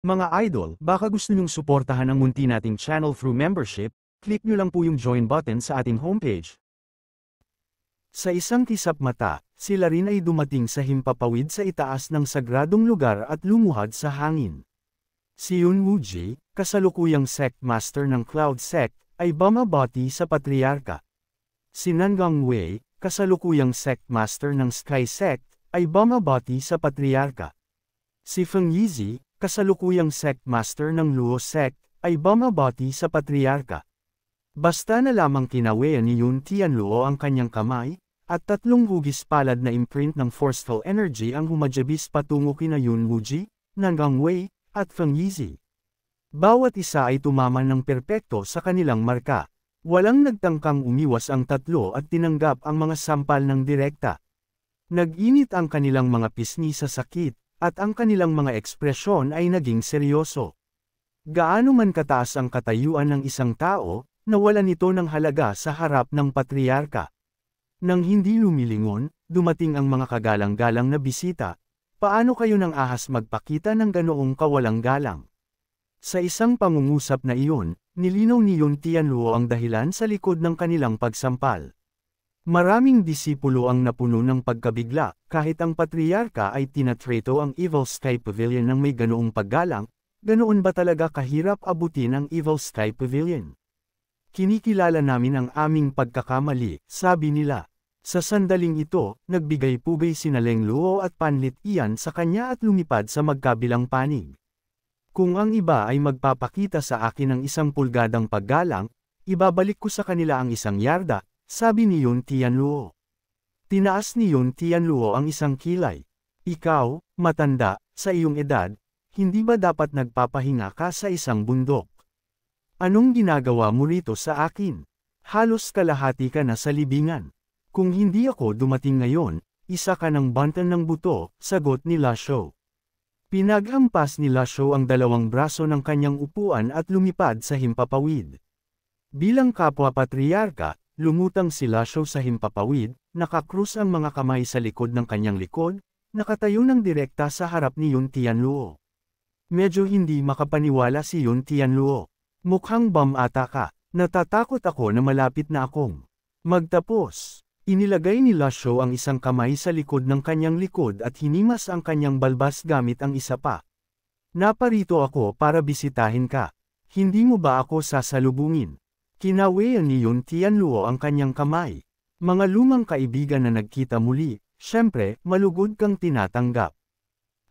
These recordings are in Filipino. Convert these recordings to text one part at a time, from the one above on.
Mga idol, baka gusto nyong suportahan ang munti nating channel through membership, click nyo lang po yung join button sa ating homepage. Sa isang kisap mata, sila rin ay dumating sa himpapawid sa itaas ng sagradong lugar at lumuhad sa hangin. Si Yun Wuji, kasalukuyang sect master ng Cloud Sect, ay bumabati sa patriarka. Si Nangang Wei, kasalukuyang sect master ng Sky Sect, ay bumabati sa patriarka. Si Feng Yizi, kasalukuyang sect master ng Luo Sect, ay bumabati sa patriarka. Basta na lamang kinawean ni Yun Tianluo ang kanyang kamay, at tatlong hugis palad na imprint ng forceful energy ang humajabis patungo kina Yun Wuji, Nangang Wei, at Feng Yizi. Bawat isa ay tumaman ng perpekto sa kanilang marka. Walang nagtangkang umiwas ang tatlo at tinanggap ang mga sampal ng direkta. Nag-init ang kanilang mga pisngi sa sakit, at ang kanilang mga ekspresyon ay naging seryoso. Gaano man kataas ang katayuan ng isang tao, nawalan ito ng halaga sa harap ng patriarka. Nang hindi lumilingon, dumating ang mga kagalang-galang na bisita. Paano kayo nang ahas magpakita ng ganoong kawalang galang? Sa isang pangungusap na iyon, nilinaw ni Yun Tianluo ang dahilan sa likod ng kanilang pagsampal. Maraming disipulo ang napuno ng pagkabigla, kahit ang patriarka ay tinatreto ang Evil Sky Pavilion ng may ganoong paggalang. Ganoon ba talaga kahirap abutin ang Evil Sky Pavilion? Kinikilala namin ang aming pagkakamali, sabi nila. Sa sandaling ito, nagbigay-pugay sina Leng Luo at Panlit Ian sa kanya at lumipad sa magkabilang panig. Kung ang iba ay magpapakita sa akin ng 1 pulgadang paggalang, ibabalik ko sa kanila ang 1 yarda, sabi ni Yun Tianluo. Tinaas ni Yun Tianluo ang isang kilay. Ikaw, matanda, sa iyong edad, hindi ba dapat nagpapahinga ka sa isang bundok? Anong ginagawa mo rito sa akin? Halos kalahati ka na sa libingan. Kung hindi ako dumating ngayon, isa ka ng bantan ng buto, sagot ni La Shou. Pinaghampas ni La Shou ang 2 braso ng kanyang upuan at lumipad sa himpapawid. Bilang kapwa patriarka, lumutang si La Shou sa himpapawid, nakakrus ang mga kamay sa likod ng kanyang likod, nakatayo ng direkta sa harap ni Yun Tianluo. Medyo hindi makapaniwala si Yun Tianluo. Mukhang bum ata ka, natatakot ako na malapit na akong magtapos. Inilagay ni La Shou ang isang kamay sa likod ng kanyang likod at hinimas ang kanyang balbas gamit ang isa pa. Naparito ako para bisitahin ka. Hindi mo ba ako sasalubungin? Kinawean ni Yun Tianluo ang kanyang kamay. Mga lumang kaibigan na nagkita muli, syempre, malugod kang tinatanggap.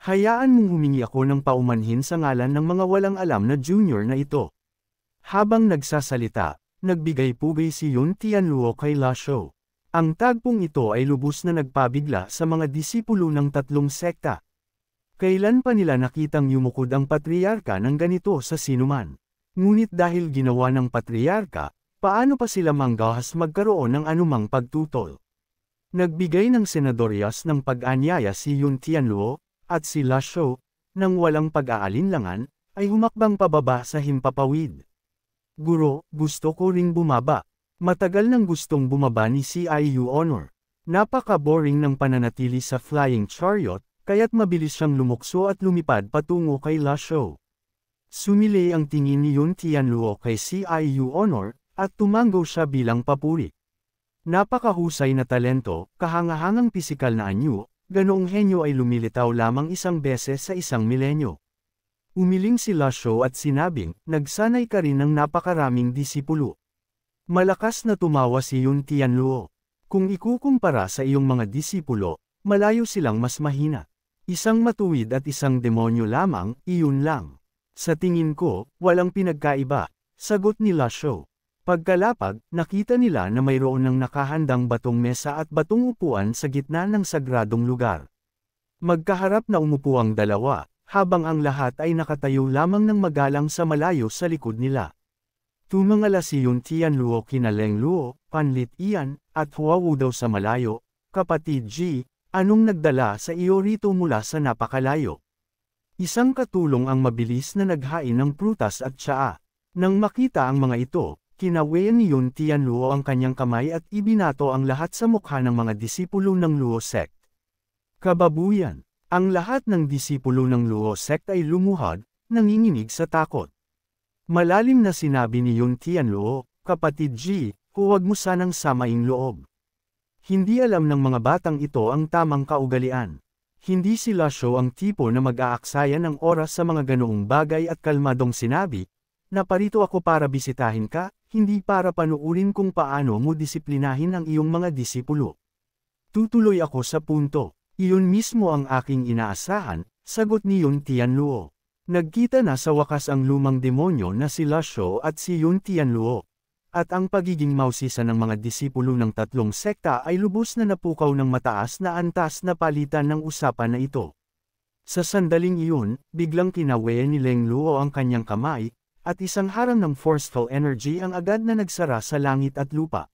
Hayaan mong humingi ako ng paumanhin sa ngalan ng mga walang alam na junior na ito. Habang nagsasalita, nagbigay-pugay si Yun Tianluo kay La Shou. Ang tagpong ito ay lubos na nagpabigla sa mga disipulo ng 3 sekta. Kailan pa nila nakitang yumukod ang patriarka ng ganito sa sinuman? Ngunit dahil ginawa ng patriarka, paano pa sila manggahas magkaroon ng anumang pagtutol? Nagbigay ng senadoryas ng pag-anyaya si Yun Tianluo, at si La Shou, nang walang pag-aalinlangan, ay humakbang pababa sa himpapawid. Guro, gusto ko ring bumaba. Matagal nang gustong bumaba ni CIU Honor. Napaka-boring ng pananatili sa flying chariot, kaya't mabilis siyang lumukso at lumipad patungo kay La Shou. Sumilay ang tingin ni Yun Tianluo kay CIU Honor, at tumango siya bilang papuri. Napakahusay na talento, kahangahangang pisikal na anyo, ganoong henyo ay lumilitaw lamang 1 beses sa 1 milenyo. Umiling si La Shou at sinabing, nagsanay ka rin ng napakaraming disipulo. Malakas na tumawa si Yun Tianluo. Kung ikukumpara sa iyong mga disipulo, malayo silang mas mahina. Isang matuwid at isang demonyo lamang, iyon lang. Sa tingin ko, walang pinagkaiba, sagot ni La Shou. Pagkalapag, nakita nila na mayroon ng nakahandang batong mesa at batong upuan sa gitna ng sagradong lugar. Magkaharap na umupo ang dalawa, habang ang lahat ay nakatayo lamang ng magalang sa malayo sa likod nila. Tumangala si Yun Tianluo kina Leng Luo, Panlit Ian, at Huawu daw sa malayo, kapatid Ji, anong nagdala sa iyo rito mula sa napakalayo? Isang katulong ang mabilis na naghain ng prutas at tsaa. Nang makita ang mga ito, kinawean ni Yun Tianluo ang kanyang kamay at ibinato ang lahat sa mukha ng mga disipulo ng Luo Sect. Kababuyan, ang lahat ng disipulo ng Luo Sect ay lumuhad, nanginginig sa takot. Malalim na sinabi ni Yun Tianluo, "Kapatid Ji, huwag mo sanang samaing loob." Hindi alam ng mga batang ito ang tamang kaugalian. Hindi sila show ang tipo na mag-aaksaya ng oras sa mga ganoong bagay at kalmadong sinabi, "Naparito ako para bisitahin ka, hindi para panuurin kung paano mo disiplinahin ang iyong mga disipulo. Tutuloy ako sa punto. Iyon mismo ang aking inaasahan," sagot ni Yun Tianluo. Nagkita na sa wakas ang lumang demonyo na si Lasho at si Yun Tianluo. At ang pagiging mausisa ng mga disipulo ng tatlong sekta ay lubos na napukaw ng mataas na antas na palitan ng usapan na ito. Sa sandaling iyon, biglang kinawe ni Leng Luo ang kanyang kamay, at isang harang ng forceful energy ang agad na nagsara sa langit at lupa.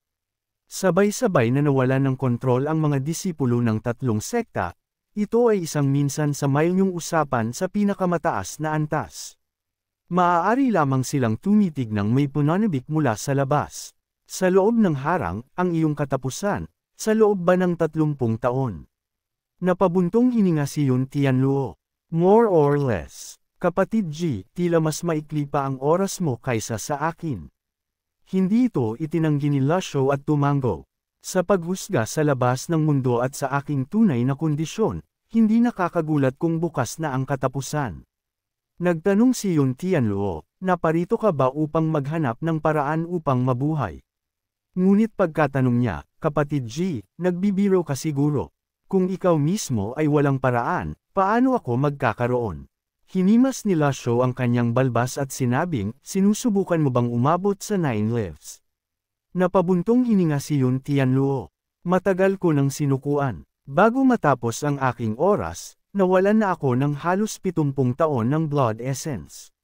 Sabay-sabay na nawalan ng kontrol ang mga disipulo ng tatlong sekta. Ito ay isang minsan sa mayong usapan sa pinakamataas na antas. Maaari lamang silang tumitig ng may pananabik mula sa labas. Sa loob ng harang, ang iyong katapusan, sa loob ba ng 30 taon? Napabuntong hininga si Yun Tianluo. More or less. Kapatid Ji, tila mas maikli pa ang oras mo kaysa sa akin. Hindi ito itinanggi ni Lasho at tumango. Sa paghusga sa labas ng mundo at sa aking tunay na kondisyon, hindi nakakagulat kung bukas na ang katapusan. Nagtanong si Yun Tianluo, "Naparito ka ba upang maghanap ng paraan upang mabuhay?" Ngunit pagkatanong niya, "Kapatid Ji, nagbibiro ka siguro. Kung ikaw mismo ay walang paraan, paano ako magkakaroon?" Hinimas ni Lasho ang kanyang balbas at sinabing, "Sinusubukan mo bang umabot sa 9 lives?" Napabuntong hininga si Yun Tianluo. "Matagal ko nang sinukuan. Bago matapos ang aking oras, nawalan na ako ng halos 70 taon ng blood essence.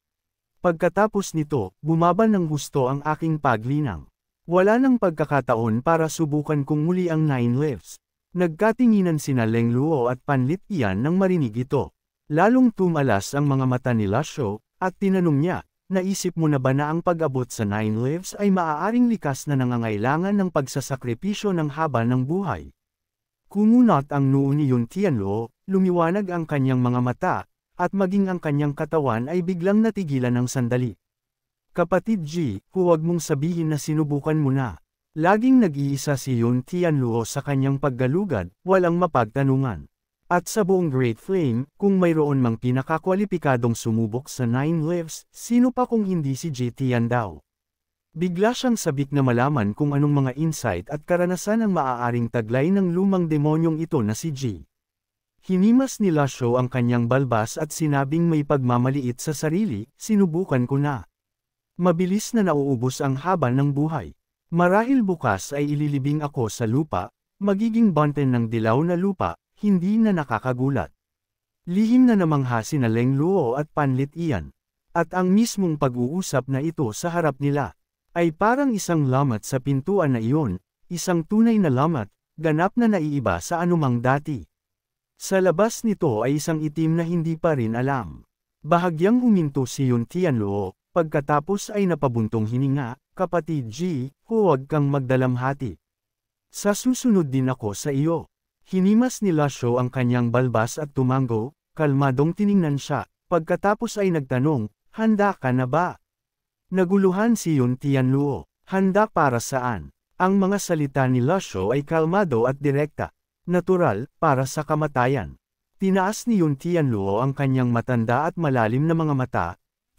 Pagkatapos nito, bumaba ng gusto ang aking paglinang. Wala nang pagkakataon para subukan kung muli ang 9 lives." Nagkatinginan sina Leng Luo at Panlit Yan nang marinig ito. Lalong tumalas ang mga mata ni Lasho, at tinanong niya, "Naisip mo na ba na ang pag-abot sa 9 lives ay maaaring likas na nangangailangan ng pagsasakripisyo ng haba ng buhay?" Kumunot ang noo ni Yun Tianluo, lumiwanag ang kanyang mga mata, at maging ang kanyang katawan ay biglang natigilan ng sandali. "Kapatid Ji, huwag mong sabihin na sinubukan mo na." Laging nag-iisa si Yun Tianluo sa kanyang paggalugad, walang mapagtanungan. At sa buong Great Flame, kung mayroon mang pinakakwalipikadong sumubok sa 9 lives, sino pa kung hindi si Ji Tiandao? Bigla siyang sabik na malaman kung anong mga insight at karanasan ang maaaring taglay ng lumang demonyong ito na si Ji. Hinimas ni Lasho ang kanyang balbas at sinabing may pagmamaliit sa sarili, "Sinubukan ko na. Mabilis na nauubos ang haba ng buhay. Marahil bukas ay ililibing ako sa lupa, magiging banten ng dilaw na lupa, hindi na nakakagulat." Lihim na namangha sina Leng Luo at Panlit Yan. At ang mismong pag-uusap na ito sa harap nila, ay parang isang lamat sa pintuan na iyon, isang tunay na lamat, ganap na naiiba sa anumang dati. Sa labas nito ay isang itim na hindi pa rin alam. Bahagyang huminto si Yun Tianluo, pagkatapos ay napabuntong hininga, "Kapatid Ji, huwag kang magdalamhati. Sa susunod din ako sa iyo." Hinimas ni Lasho ang kanyang balbas at tumango, kalmadong tiningnan siya, pagkatapos ay nagtanong, "Handa ka na ba?" Naguluhan si Yun Tianluo, "Handa para saan?" Ang mga salita ni Lasho ay kalmado at direkta. "Natural, para sa kamatayan." Tinaas ni Yun Tianluo ang kanyang matanda at malalim na mga mata,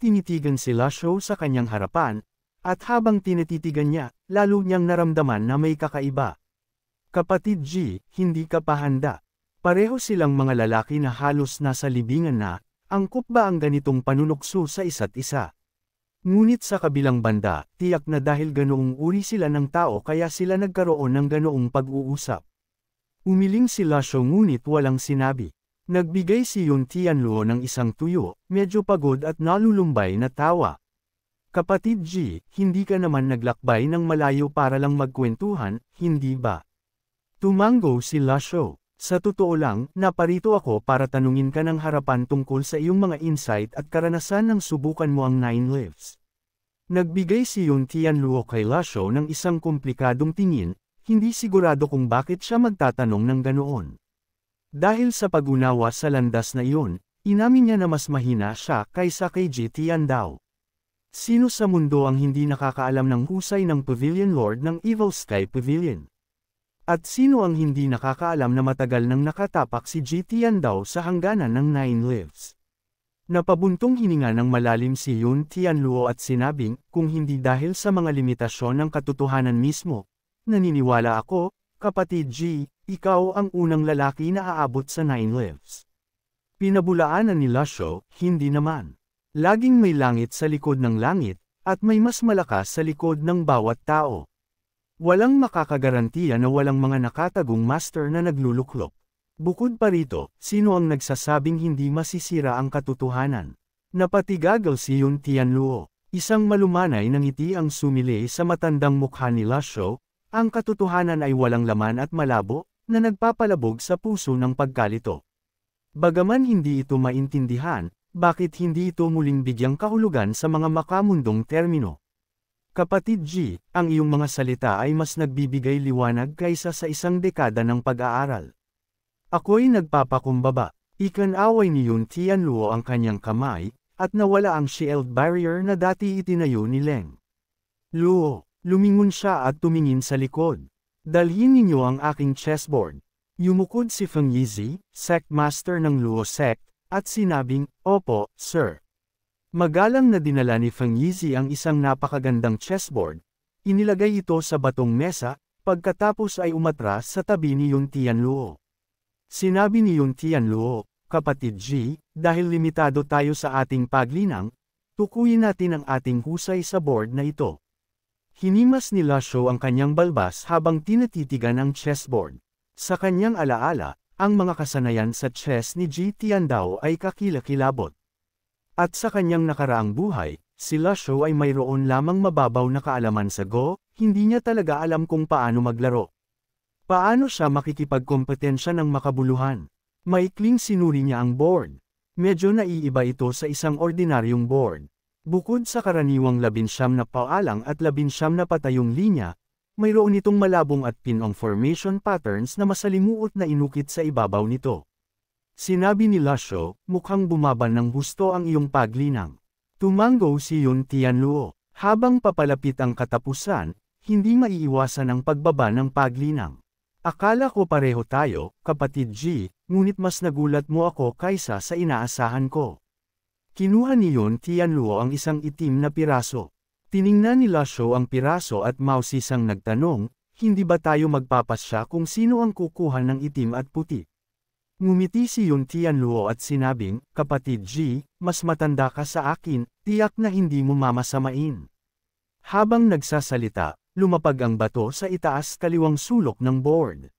tinitigan si Lasho sa kanyang harapan, at habang tinititigan niya, lalo niyang naramdaman na may kakaiba. "Kapatid Ji, hindi ka pa handa." Pareho silang mga lalaki na halos nasa libingan na, angkop ba ang ganitong panunukso sa isa't isa? Ngunit sa kabilang banda, tiyak na dahil ganoong uri sila ng tao kaya sila nagkaroon ng ganoong pag-uusap. Umiling si Lasho ngunit walang sinabi. Nagbigay si Yun Tianluo ng isang tuyo, medyo pagod at nalulumbay na tawa. "Kapatid Ji, hindi ka naman naglakbay ng malayo para lang magkwentuhan, hindi ba?" Tumango si Lasho. "Sa totoo lang, naparito ako para tanungin ka ng harapan tungkol sa iyong mga insight at karanasan ng subukan mo ang 9 lives." Nagbigay si Yun Tianluo kay Lasho ng isang komplikadong tingin, hindi sigurado kung bakit siya magtatanong ng ganoon. Dahil sa pag-unawa sa landas na iyon, Inamin niya na mas mahina siya kaysa kay Ji Tiandao. Sino sa mundo ang hindi nakakaalam ng husay ng Pavilion Lord ng Evil Sky Pavilion? At sino ang hindi nakakaalam na matagal nang nakatapak si Ji Tiandao sa hangganan ng 9 lives? Napabuntong hininga ng malalim si Yun Tianluo at sinabing, kung hindi dahil sa mga limitasyon ng katotohanan mismo, naniniwala ako, kapatid Ji, ikaw ang unang lalaki na aabot sa 9 lives. Pinabulaanan ni Lasho, hindi naman. Laging may langit sa likod ng langit, at may mas malakas sa likod ng bawat tao. Walang makakagarantiya na walang mga nakatagong master na nagluluklok. Bukod pa rito, sino ang nagsasabing hindi masisira ang katotohanan? Napatigagal si Yun Tianluo. Isang malumanay na ngiti ang sumili sa matandang mukha ni Lasho, ang katotohanan ay walang laman at malabo, na nagpapalabog sa puso ng pagkalito. Bagaman hindi ito maintindihan, bakit hindi ito muling bigyang kahulugan sa mga makamundong termino? Kapatid Ji, ang iyong mga salita ay mas nagbibigay liwanag kaysa sa isang dekada ng pag-aaral. Ako'y nagpapakumbaba. Ikan-away ni Yun Tianluo ang kanyang kamay, at nawala ang shield barrier na dati itinayo ni Leng. Luo, lumingon siya at tumingin sa likod. Dalhin ninyo ang aking chessboard. Yumukod si Feng Yizi, sect master ng Luo sect, at sinabing, opo, sir. Magalang na dinala ni Feng Yizi ang isang napakagandang chessboard. Inilagay ito sa batong mesa, pagkatapos ay umatras sa tabi ni Yun Tianluo. Sinabi ni Yun Tianluo, kapatid Ji, dahil limitado tayo sa ating paglinang, tukuyin natin ang ating husay sa board na ito. Hinimas ni Lasho ang kanyang balbas habang tinatitigan ang chessboard. Sa kanyang alaala, ang mga kasanayan sa chess ni Ji Tiandao ay kakilakilabot. At sa kanyang nakaraang buhay, si Lasho ay mayroon lamang mababaw na kaalaman sa Go, hindi niya talaga alam kung paano maglaro. Paano siya makikipagkompetensya ng makabuluhan? Maikling sinuri niya ang board. Medyo naiiba ito sa isang ordinaryong board. Bukod sa karaniwang 19 na paalang at 19 na patayong linya, mayroon itong malabong at pinong formation patterns na masalimuot na inukit sa ibabaw nito. Sinabi ni Lasho, mukhang bumaban ng husto ang iyong paglinang. Tumango si Yun Tianluo. Habang papalapit ang katapusan, hindi maiiwasan ang pagbaba ng paglinang. Akala ko pareho tayo, kapatid Ji, ngunit mas nagulat mo ako kaysa sa inaasahan ko. Kinuha ni Yun Tianluo ang isang itim na piraso. Tiningnan ni Lasho ang piraso at mausisang nagtanong, hindi ba tayo magpapasya kung sino ang kukuha ng itim at puti? Ngumiti si Yun Tianluo at sinabing, kapatid Ji, mas matanda ka sa akin, tiyak na hindi mo mamasamain. Habang nagsasalita, lumapag ang bato sa itaas kaliwang sulok ng board.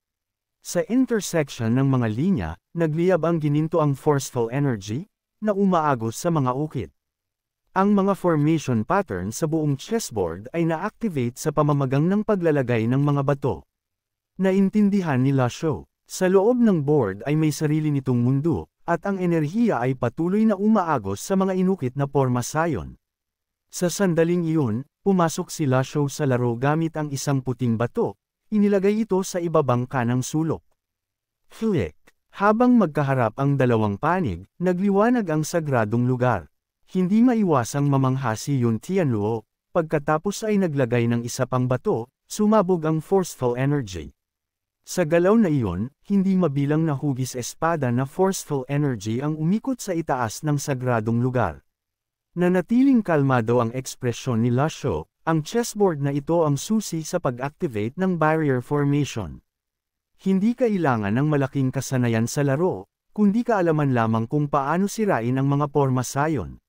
Sa intersection ng mga linya, nagliyab ang ginintoang forceful energy, na umaagos sa mga ukit. Ang mga formation pattern sa buong chessboard ay na-activate sa pamamagang ng paglalagay ng mga bato. Naintindihan ni Lasho, sa loob ng board ay may sarili nitong mundo, at ang enerhiya ay patuloy na umaagos sa mga inukit na porma sayon. Sa sandaling iyon, pumasok si Lasho sa laro gamit ang isang puting bato, inilagay ito sa ibabang kanang sulok. Flick. Habang magkaharap ang dalawang panig, nagliwanag ang sagradong lugar. Hindi maiwasang mamangha si Yun Tianluo, pagkatapos ay naglagay ng isa pang bato, sumabog ang forceful energy. Sa galaw na iyon, hindi mabilang na hugis espada na forceful energy ang umikot sa itaas ng sagradong lugar. Nanatiling kalmado ang ekspresyon ni Lasho, ang chessboard na ito ang susi sa pag-activate ng barrier formation. Hindi kailangan ng malaking kasanayan sa laro, kundi kaalaman lamang kung paano sirain ang mga porma sayon.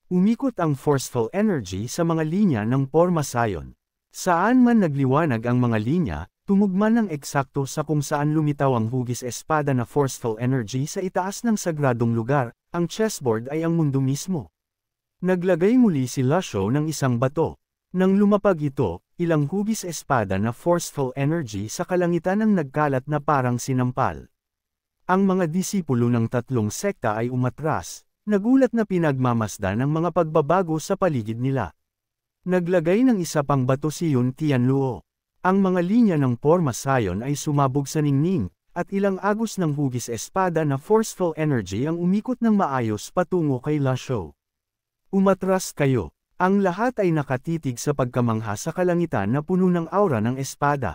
Umikot ang forceful energy sa mga linya ng porma sayon. Saan man nagliwanag ang mga linya, tumugma ng eksakto sa kung saan lumitaw ang hugis espada na forceful energy sa itaas ng sagradong lugar, ang chessboard ay ang mundo mismo. Naglagay muli si Lasho ng isang bato. Nang lumapag ito, ilang hugis espada na forceful energy sa kalangitan ang nagkalat na parang sinampal. Ang mga disipulo ng tatlong sekta ay umatras, nagulat na pinagmamasdan ang mga pagbabago sa paligid nila. Naglagay ng isa pang bato si Yun Tianluo. Ang mga linya ng porma sayon ay sumabog sa ningning, at ilang agos ng hugis espada na forceful energy ang umikot ng maayos patungo kay Lasho. Umatras kayo. Ang lahat ay nakatitig sa pagkamangha sa kalangitan na puno ng aura ng espada.